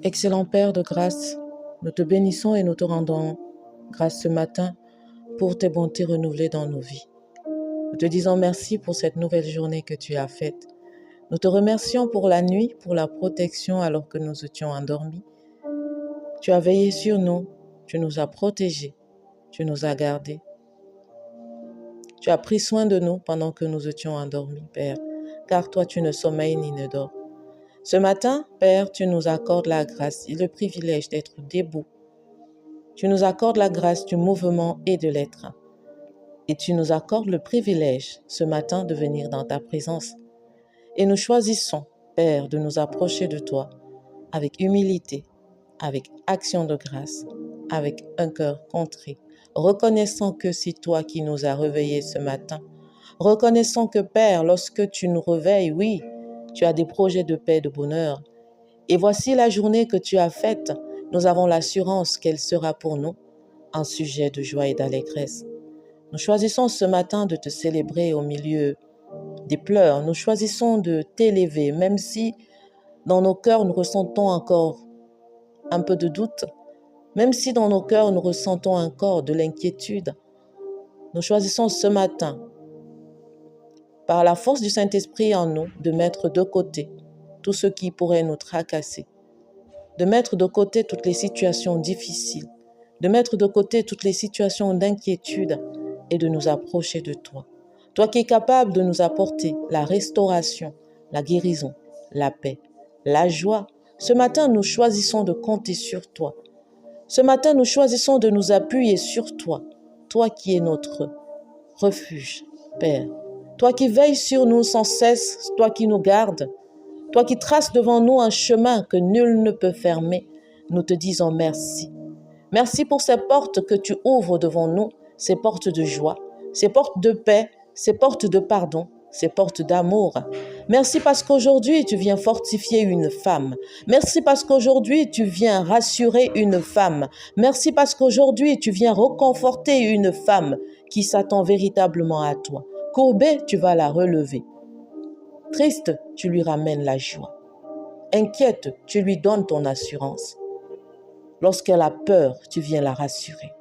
Excellent Père de grâce, nous te bénissons et nous te rendons grâce ce matin pour tes bontés renouvelées dans nos vies. Nous te disons merci pour cette nouvelle journée que tu as faite. Nous te remercions pour la nuit, pour la protection alors que nous étions endormis. Tu as veillé sur nous, tu nous as protégés, tu nous as gardés. Tu as pris soin de nous pendant que nous étions endormis, Père, car toi tu ne sommeilles ni ne dors. Ce matin, Père, tu nous accordes la grâce et le privilège d'être debout. Tu nous accordes la grâce du mouvement et de l'être. Et tu nous accordes le privilège ce matin de venir dans ta présence. Et nous choisissons, Père, de nous approcher de toi avec humilité, avec action de grâce, avec un cœur contrit, reconnaissant que c'est toi qui nous as réveillés ce matin. Reconnaissant que, Père, lorsque tu nous réveilles, oui, tu as des projets de paix, de bonheur. Et voici la journée que tu as faite. Nous avons l'assurance qu'elle sera pour nous un sujet de joie et d'allégresse. Nous choisissons ce matin de te célébrer au milieu des pleurs. Nous choisissons de t'élever, même si dans nos cœurs nous ressentons encore un peu de doute, même si dans nos cœurs nous ressentons encore de l'inquiétude. Nous choisissons ce matin, par la force du Saint-Esprit en nous, de mettre de côté tout ce qui pourrait nous tracasser, de mettre de côté toutes les situations difficiles, de mettre de côté toutes les situations d'inquiétude et de nous approcher de toi. Toi qui es capable de nous apporter la restauration, la guérison, la paix, la joie. Ce matin, nous choisissons de compter sur toi. Ce matin, nous choisissons de nous appuyer sur toi, toi qui es notre refuge, Père. Toi qui veilles sur nous sans cesse, toi qui nous gardes, toi qui traces devant nous un chemin que nul ne peut fermer, nous te disons merci. Merci pour ces portes que tu ouvres devant nous, ces portes de joie, ces portes de paix, ces portes de pardon, ces portes d'amour. Merci parce qu'aujourd'hui, tu viens fortifier une femme. Merci parce qu'aujourd'hui, tu viens rassurer une femme. Merci parce qu'aujourd'hui, tu viens reconforter une femme qui s'attend véritablement à toi. Courbée, tu vas la relever. Triste, tu lui ramènes la joie. Inquiète, tu lui donnes ton assurance. Lorsqu'elle a peur, tu viens la rassurer.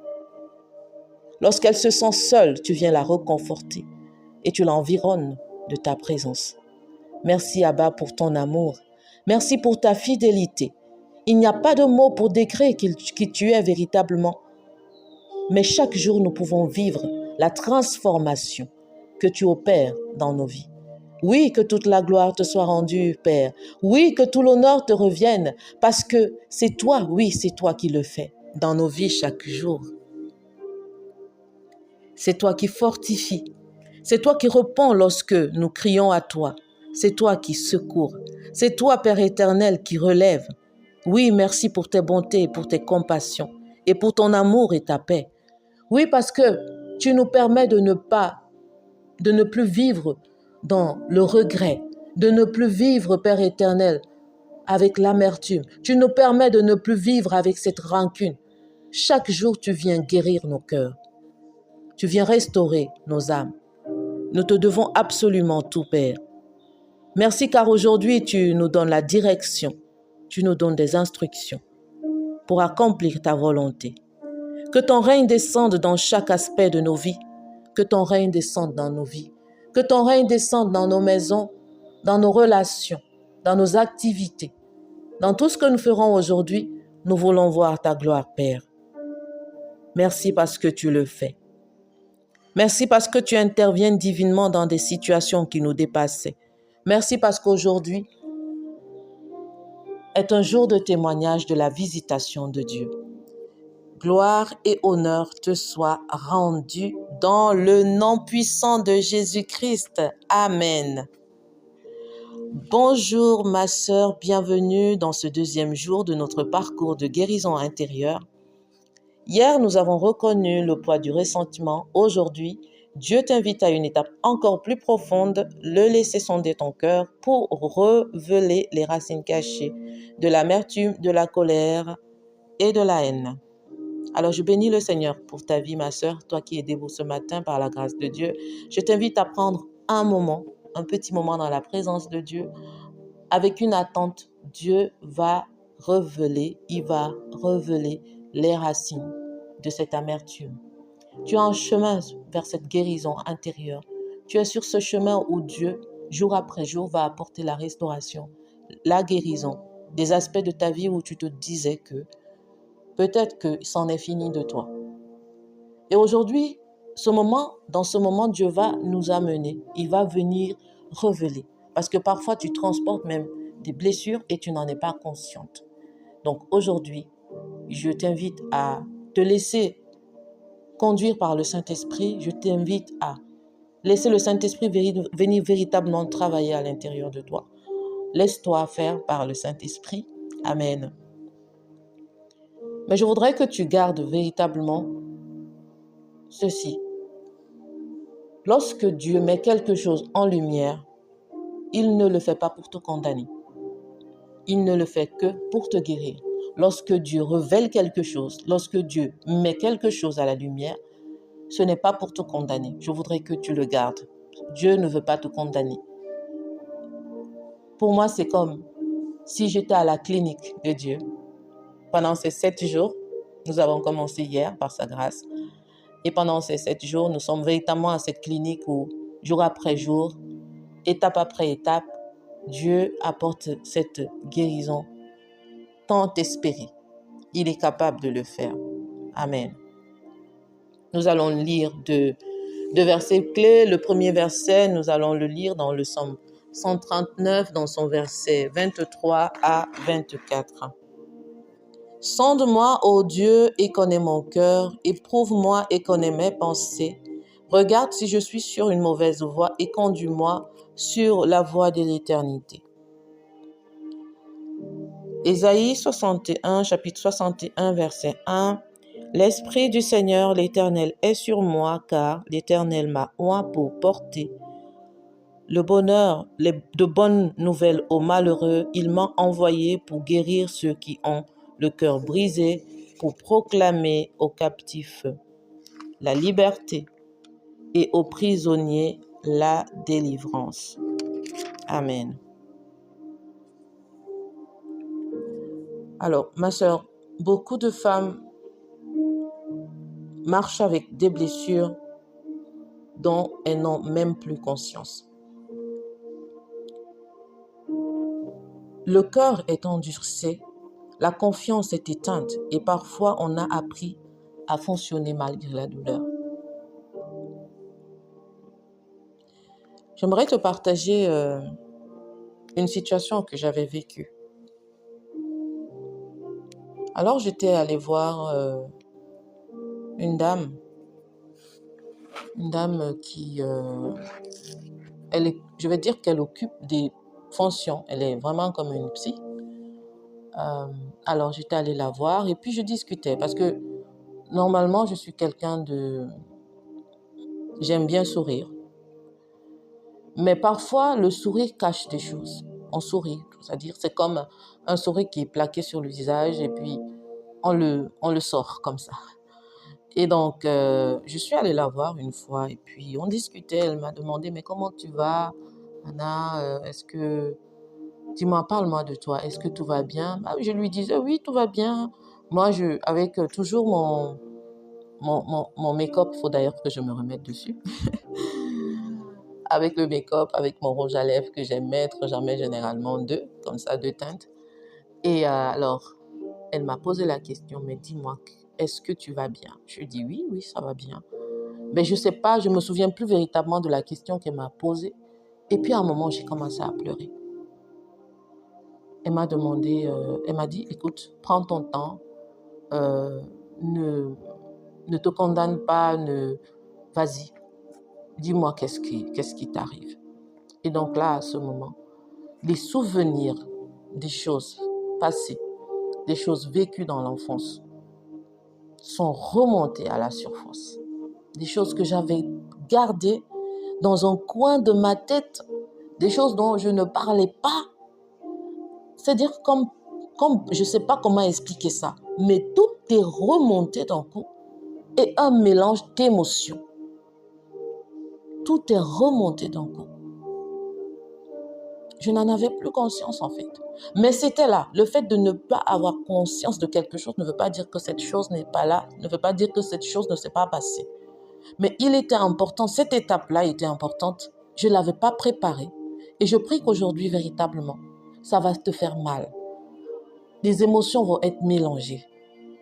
Lorsqu'elle se sent seule, tu viens la reconforter et tu l'environnes de ta présence. Merci Abba pour ton amour. Merci pour ta fidélité. Il n'y a pas de mots pour décrire qui tu es véritablement. Mais chaque jour, nous pouvons vivre la transformation que tu opères dans nos vies. Oui, que toute la gloire te soit rendue, Père. Oui, que tout l'honneur te revienne, parce que c'est toi, oui, c'est toi qui le fais dans nos vies chaque jour. C'est toi qui fortifies. C'est toi qui réponds lorsque nous crions à toi. C'est toi qui secours. C'est toi, Père éternel, qui relève. Oui, merci pour tes bontés, pour tes compassions et pour ton amour et ta paix. Oui, parce que tu nous permets de ne plus vivre dans le regret, de ne plus vivre, Père éternel, avec l'amertume. Tu nous permets de ne plus vivre avec cette rancune. Chaque jour, tu viens guérir nos cœurs. Tu viens restaurer nos âmes. Nous te devons absolument tout, Père. Merci car aujourd'hui, tu nous donnes la direction. Tu nous donnes des instructions pour accomplir ta volonté. Que ton règne descende dans chaque aspect de nos vies. Que ton règne descende dans nos vies. Que ton règne descende dans nos maisons, dans nos relations, dans nos activités. Dans tout ce que nous ferons aujourd'hui, nous voulons voir ta gloire, Père. Merci parce que tu le fais. Merci parce que tu interviens divinement dans des situations qui nous dépassaient. Merci parce qu'aujourd'hui est un jour de témoignage de la visitation de Dieu. Gloire et honneur te soient rendus dans le nom puissant de Jésus-Christ. Amen. Bonjour ma sœur, bienvenue dans ce deuxième jour de notre parcours de guérison intérieure. Hier, nous avons reconnu le poids du ressentiment. Aujourd'hui, Dieu t'invite à une étape encore plus profonde, le laisser sonder ton cœur pour révéler les racines cachées de l'amertume, de la colère et de la haine. Alors, je bénis le Seigneur pour ta vie, ma sœur, toi qui es debout ce matin par la grâce de Dieu. Je t'invite à prendre un moment, un petit moment dans la présence de Dieu, avec une attente. Dieu va il va révéler les racines de cette amertume. Tu es en chemin vers cette guérison intérieure. Tu es sur ce chemin où Dieu, jour après jour, va apporter la restauration, la guérison, des aspects de ta vie où tu te disais que peut-être que c'en est fini de toi. Et aujourd'hui, dans ce moment, Dieu va nous amener. Il va venir révéler. Parce que parfois, tu transportes même des blessures et tu n'en es pas consciente. Donc aujourd'hui, je t'invite à te laisser conduire par le Saint-Esprit. Je t'invite à laisser le Saint-Esprit venir véritablement travailler à l'intérieur de toi. Laisse-toi faire par le Saint-Esprit. Amen. Mais je voudrais que tu gardes véritablement ceci. Lorsque Dieu met quelque chose en lumière, il ne le fait pas pour te condamner. Il ne le fait que pour te guérir. Lorsque Dieu révèle quelque chose, lorsque Dieu met quelque chose à la lumière, ce n'est pas pour te condamner. Je voudrais que tu le gardes. Dieu ne veut pas te condamner. Pour moi, c'est comme si j'étais à la clinique de Dieu. Pendant ces 7 jours, nous avons commencé hier par sa grâce. Et pendant ces 7 jours, nous sommes véritablement à cette clinique où, jour après jour, étape après étape, Dieu apporte cette guérison tant espérée. Il est capable de le faire. Amen. Nous allons lire deux versets clés. Le premier verset, nous allons le lire dans le Psaume 139, dans son verset 23 à 24. Sonde-moi, ô Dieu, et connais mon cœur, éprouve-moi et connais mes pensées. Regarde si je suis sur une mauvaise voie et conduis-moi sur la voie de l'éternité. Ésaïe 61, chapitre 61, verset 1. L'Esprit du Seigneur l'Éternel est sur moi, car l'Éternel m'a oint pour porter le bonheur, de bonnes nouvelles aux malheureux. Il m'a envoyé pour guérir ceux qui ont le cœur brisé, pour proclamer aux captifs la liberté et aux prisonniers la délivrance. Amen. Alors, ma sœur, beaucoup de femmes marchent avec des blessures dont elles n'ont même plus conscience. Le cœur est endurci, la confiance est éteinte et parfois on a appris à fonctionner malgré la douleur. J'aimerais te partager une situation que j'avais vécue. Alors j'étais allée voir une dame qui, je vais dire qu'elle occupe des fonctions, elle est vraiment comme une psy. Alors j'étais allée la voir et puis je discutais parce que normalement je suis j'aime bien sourire. Mais parfois, le sourire cache des choses. On sourit, c'est-à-dire c'est comme un sourire qui est plaqué sur le visage et puis on le sort comme ça. Et donc, je suis allée la voir une fois et puis on discutait. Elle m'a demandé, mais comment tu vas, Anna? Dis-moi, parle-moi de toi. Est-ce que tout va bien? Je lui disais, oui, tout va bien. Moi, avec toujours mon make-up, il faut d'ailleurs que je me remette dessus. Avec le make-up, avec mon rouge à lèvres que j'aime mettre, j'en mets généralement 2, comme ça, 2 teintes. Et alors, elle m'a posé la question, mais dis-moi, est-ce que tu vas bien? Je lui dis oui, ça va bien. Mais je ne sais pas, je ne me souviens plus véritablement de la question qu'elle m'a posée. Et puis à un moment, j'ai commencé à pleurer. Elle m'a dit, écoute, prends ton temps, ne te condamne pas, vas-y, dis-moi qu'est-ce qui t'arrive. Et donc là, à ce moment, les souvenirs des choses passées, des choses vécues dans l'enfance, sont remontés à la surface. Des choses que j'avais gardées dans un coin de ma tête, des choses dont je ne parlais pas. C'est-à-dire comme je ne sais pas comment expliquer ça, mais toutes est remonté d'un coup et un mélange d'émotions. Tout est remonté d'un coup. Je n'en avais plus conscience en fait. Mais c'était là. Le fait de ne pas avoir conscience de quelque chose ne veut pas dire que cette chose n'est pas là, ne veut pas dire que cette chose ne s'est pas passée. Mais il était important, cette étape-là était importante. Je ne l'avais pas préparée. Et je prie qu'aujourd'hui, véritablement, ça va te faire mal. Les émotions vont être mélangées.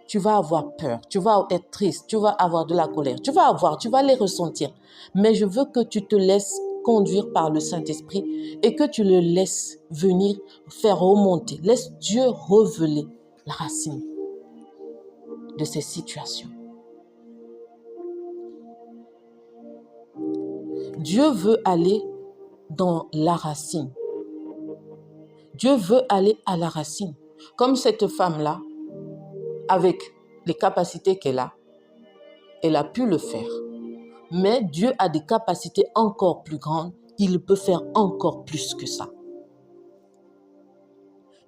Tu vas avoir peur, tu vas être triste, tu vas avoir de la colère, tu vas les ressentir. Mais je veux que tu te laisses conduire par le Saint-Esprit et que tu le laisses venir faire remonter. Laisse Dieu révéler la racine de ces situations. Dieu veut aller dans la racine. Dieu veut aller à la racine. Comme cette femme-là, avec les capacités qu'elle a pu le faire. Mais Dieu a des capacités encore plus grandes. Il peut faire encore plus que ça.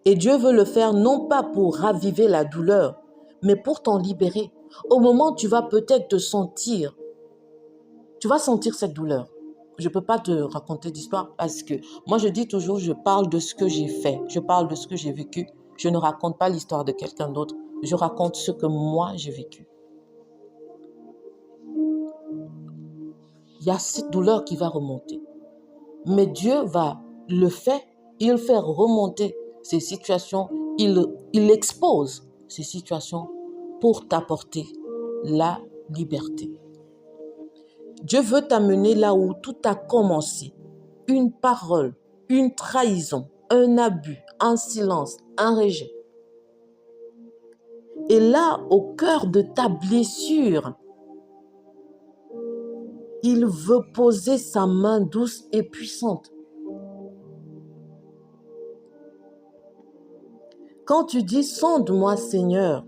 Et Dieu veut le faire non pas pour raviver la douleur, mais pour t'en libérer. Au moment où tu vas peut-être te sentir, tu vas sentir cette douleur. Je ne peux pas te raconter d'histoire parce que moi je dis toujours, je parle de ce que j'ai fait, je parle de ce que j'ai vécu. Je ne raconte pas l'histoire de quelqu'un d'autre, je raconte ce que moi j'ai vécu. Il y a cette douleur qui va remonter. Mais Dieu va le faire, il fait remonter ces situations, il expose ces situations pour t'apporter la liberté. Dieu veut t'amener là où tout a commencé. Une parole, une trahison, un abus, un silence, un rejet. Et là, au cœur de ta blessure, il veut poser sa main douce et puissante. Quand tu dis « Sonde-moi, Seigneur »,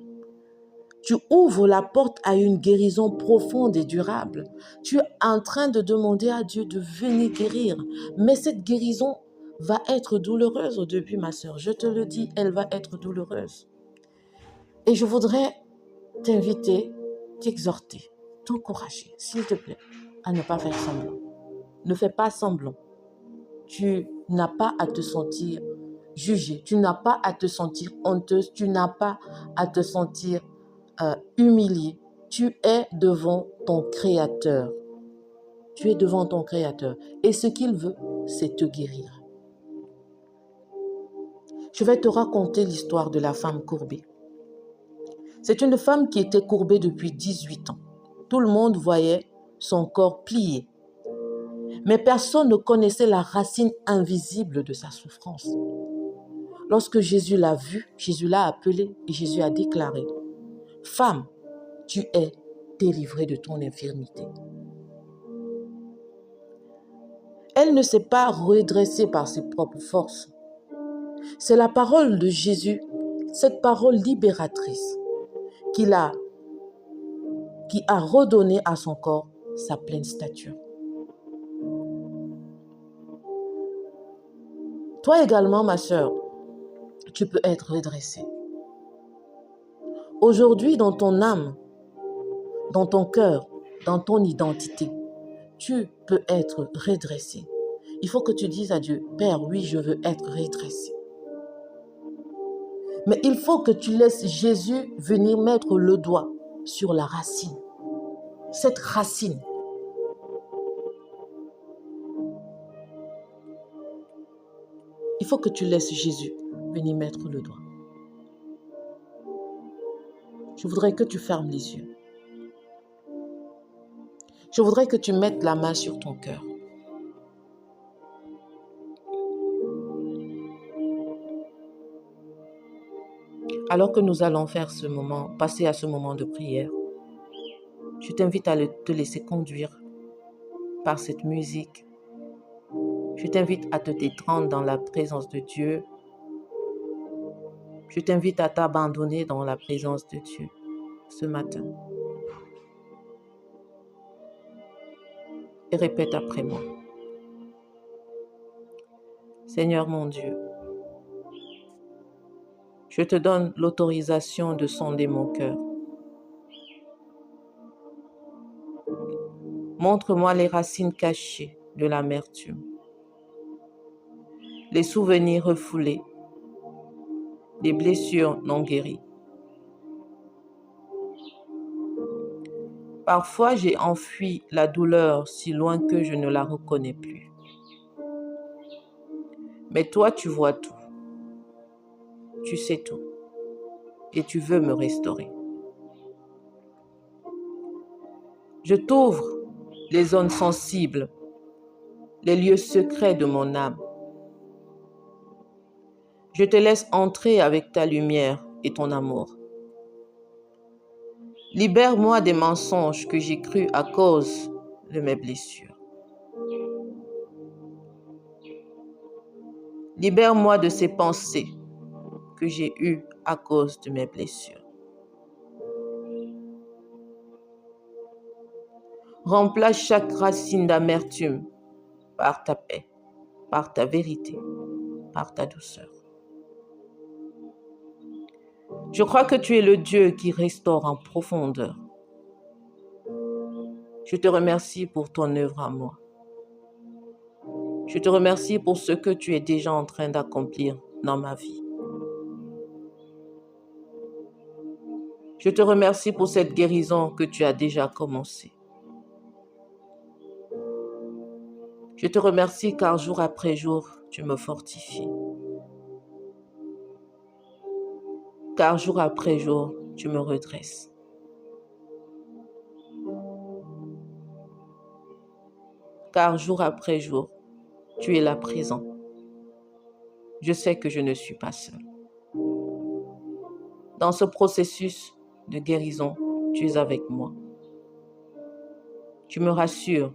tu ouvres la porte à une guérison profonde et durable. Tu es en train de demander à Dieu de venir guérir. Mais cette guérison va être douloureuse au début, ma sœur. Je te le dis, elle va être douloureuse. Et je voudrais t'inviter, t'exhorter, t'encourager, s'il te plaît, à ne pas faire semblant. Ne fais pas semblant. Tu n'as pas à te sentir jugée. Tu n'as pas à te sentir honteuse. Tu n'as pas à te sentir humilié. Tu es devant ton Créateur. Tu es devant ton Créateur. Et ce qu'il veut, c'est te guérir. Je vais te raconter l'histoire de la femme courbée. C'est une femme qui était courbée depuis 18 ans. Tout le monde voyait son corps plié. Mais personne ne connaissait la racine invisible de sa souffrance. Lorsque Jésus l'a vue, Jésus l'a appelée et Jésus a déclaré « Femme, tu es délivrée de ton infirmité. » Elle ne s'est pas redressée par ses propres forces. C'est la parole de Jésus, cette parole libératrice, qui a redonné à son corps sa pleine stature. Toi également, ma sœur, tu peux être redressée. Aujourd'hui, dans ton âme, dans ton cœur, dans ton identité, tu peux être redressé. Il faut que tu dises à Dieu, Père, oui, je veux être redressé. Mais il faut que tu laisses Jésus venir mettre le doigt sur la racine. Cette racine. Il faut que tu laisses Jésus venir mettre le doigt. Je voudrais que tu fermes les yeux. Je voudrais que tu mettes la main sur ton cœur. Alors que nous allons passer à ce moment de prière, je t'invite à te laisser conduire par cette musique. Je t'invite à te détendre dans la présence de Dieu. Je t'invite à t'abandonner dans la présence de Dieu ce matin. Et répète après moi. Seigneur mon Dieu, je te donne l'autorisation de sonder mon cœur. Montre-moi les racines cachées de l'amertume, les souvenirs refoulés, les blessures non guéries. Parfois, j'ai enfui la douleur si loin que je ne la reconnais plus. Mais toi, tu vois tout, tu sais tout, et tu veux me restaurer. Je t'ouvre les zones sensibles, les lieux secrets de mon âme. Je te laisse entrer avec ta lumière et ton amour. Libère-moi des mensonges que j'ai crus à cause de mes blessures. Libère-moi de ces pensées que j'ai eues à cause de mes blessures. Remplace chaque racine d'amertume par ta paix, par ta vérité, par ta douceur. Je crois que tu es le Dieu qui restaure en profondeur. Je te remercie pour ton œuvre à moi. Je te remercie pour ce que tu es déjà en train d'accomplir dans ma vie. Je te remercie pour cette guérison que tu as déjà commencée. Je te remercie car jour après jour, tu me fortifies. Car jour après jour, tu me redresses. Car jour après jour, tu es là présent. Je sais que je ne suis pas seule. Dans ce processus de guérison, tu es avec moi. Tu me rassures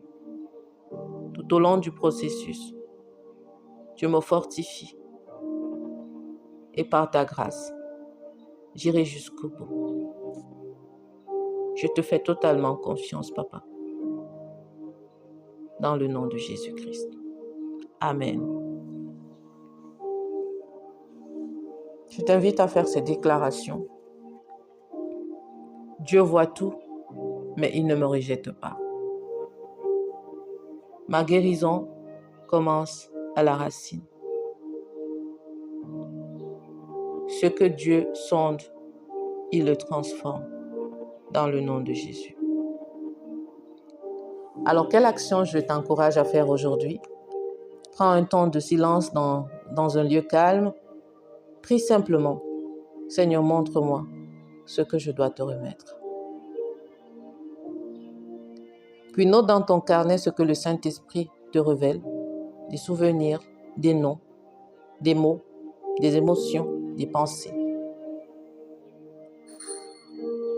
tout au long du processus. Tu me fortifies. Et par ta grâce, j'irai jusqu'au bout. Je te fais totalement confiance, Papa. Dans le nom de Jésus-Christ. Amen. Je t'invite à faire ces déclarations. Dieu voit tout, mais il ne me rejette pas. Ma guérison commence à la racine. Ce que Dieu sonde, il le transforme dans le nom de Jésus. Alors, quelle action je t'encourage à faire aujourd'hui? Prends un temps de silence dans un lieu calme. Prie simplement. Seigneur, montre-moi ce que je dois te remettre. Puis note dans ton carnet ce que le Saint-Esprit te révèle, des souvenirs, des noms, des mots, des émotions, des pensées.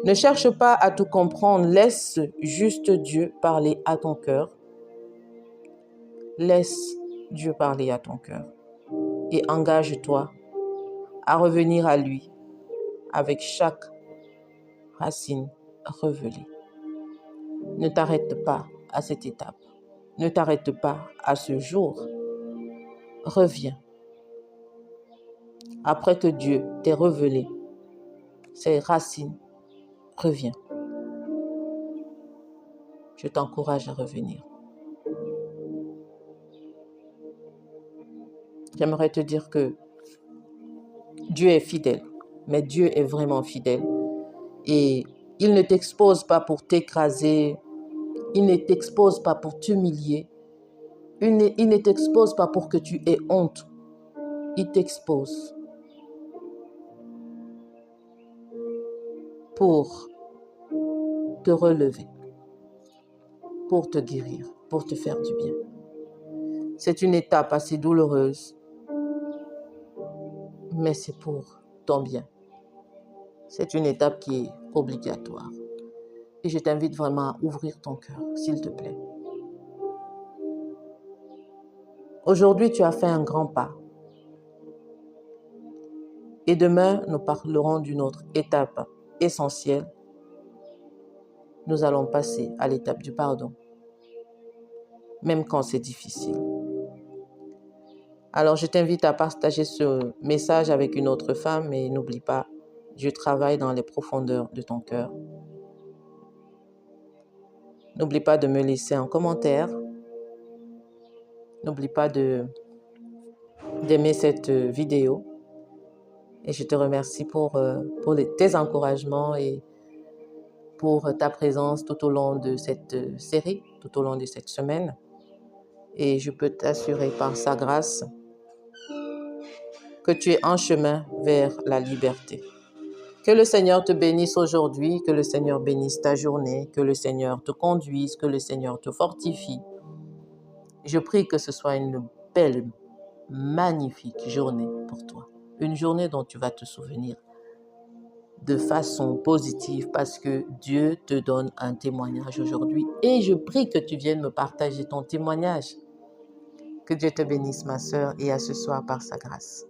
Ne cherche pas à tout comprendre, laisse juste Dieu parler à ton cœur. Laisse Dieu parler à ton cœur et engage-toi à revenir à lui avec chaque racine révélée. Ne t'arrête pas à cette étape. Ne t'arrête pas à ce jour. Reviens. Après que Dieu t'ait révélé ces racines, reviens. Je t'encourage à revenir. J'aimerais te dire que Dieu est fidèle, mais Dieu est vraiment fidèle. Et il ne t'expose pas pour t'écraser, il ne t'expose pas pour t'humilier, il ne t'expose pas pour que tu aies honte. Il t'expose pour te relever, pour te guérir, pour te faire du bien. C'est une étape assez douloureuse, mais c'est pour ton bien. C'est une étape qui est obligatoire. Et je t'invite vraiment à ouvrir ton cœur, s'il te plaît. Aujourd'hui, tu as fait un grand pas. Et demain, nous parlerons d'une autre étape essentielle. Nous allons passer à l'étape du pardon, même quand c'est difficile. Alors, je t'invite à partager ce message avec une autre femme, mais n'oublie pas, Dieu travaille dans les profondeurs de ton cœur. N'oublie pas de me laisser un commentaire. N'oublie pas d'aimer cette vidéo. Et je te remercie pour tes encouragements et pour ta présence tout au long de cette série, tout au long de cette semaine. Et je peux t'assurer par sa grâce que tu es en chemin vers la liberté. Que le Seigneur te bénisse aujourd'hui, que le Seigneur bénisse ta journée, que le Seigneur te conduise, que le Seigneur te fortifie. Je prie que ce soit une belle, magnifique journée pour toi. Une journée dont tu vas te souvenir de façon positive parce que Dieu te donne un témoignage aujourd'hui. Et je prie que tu viennes me partager ton témoignage. Que Dieu te bénisse, ma sœur, et à ce soir par sa grâce.